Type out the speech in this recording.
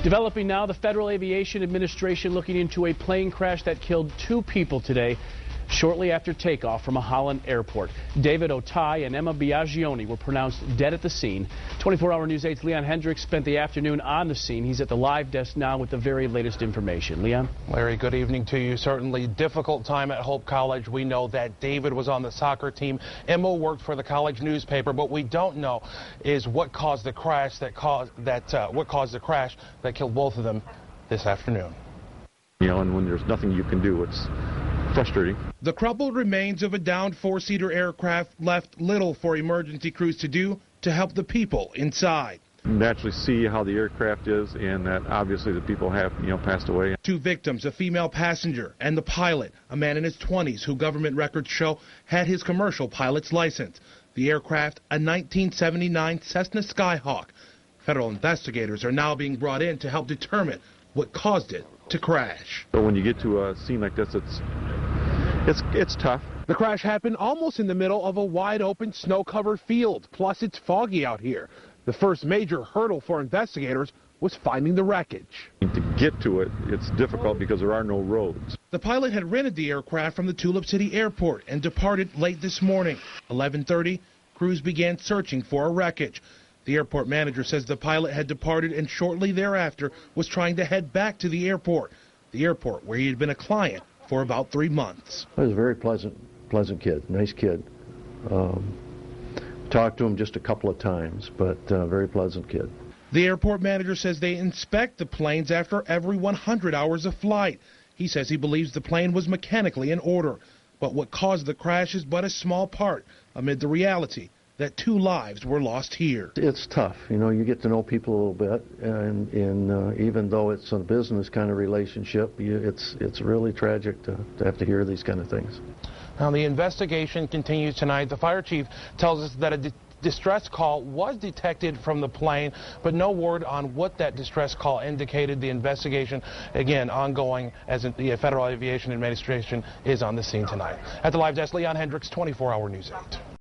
Developing now, the Federal Aviation Administration looking into a plane crash that killed 2 people today shortly after takeoff from a Holland airport. David Otai and Emma Biagioni were pronounced dead at the scene. 24-hour News 8's Leon Hendricks spent the afternoon on the scene. He's at the live desk now with the very latest information. Leon? Larry, good evening to you. Certainly difficult time at Hope College. We know that David was on the soccer team. Emma worked for the college newspaper. What we don't know is what caused the crash that killed both of them this afternoon. You know, and when there's nothing you can do, it's frustrating. The crumpled remains of a downed 4-seater aircraft left little for emergency crews to do to help the people inside. You can actually see how the aircraft is, and that obviously the people have, passed away. 2 victims, a female passenger and the pilot, a man in his 20s who government records show had his commercial pilot's license. The aircraft, a 1979 Cessna Skyhawk. Federal investigators are now being brought in to help determine what caused it to crash. So when you get to a scene like this, it's tough. The crash happened almost in the middle of a wide open snow-covered field. Plus, it's foggy out here. The first major hurdle for investigators was finding the wreckage. To get to it, it's difficult because there are no roads. The pilot had rented the aircraft from the Tulip City Airport and departed late this morning. 11:30, crews began searching for a wreckage. The airport manager says the pilot had departed and shortly thereafter was trying to head back to the airport where he had been a client for about 3 months. He was a very pleasant kid, nice kid. Talked to him just a couple of times, but very pleasant kid. The airport manager says they inspect the planes after every 100 hours of flight. He says he believes the plane was mechanically in order, but what caused the crash is but a small part amid the reality that 2 lives were lost here. It's tough. You get to know people a little bit, and even though it's a business kind of relationship, it's really tragic to have to hear these kind of things. Now, the investigation continues tonight. The fire chief tells us that a distress call was detected from the plane, but no word on what that distress call indicated. The investigation, again, ongoing as the Federal Aviation Administration is on the scene tonight. At the live desk, Leon Hendricks, 24-hour News 8.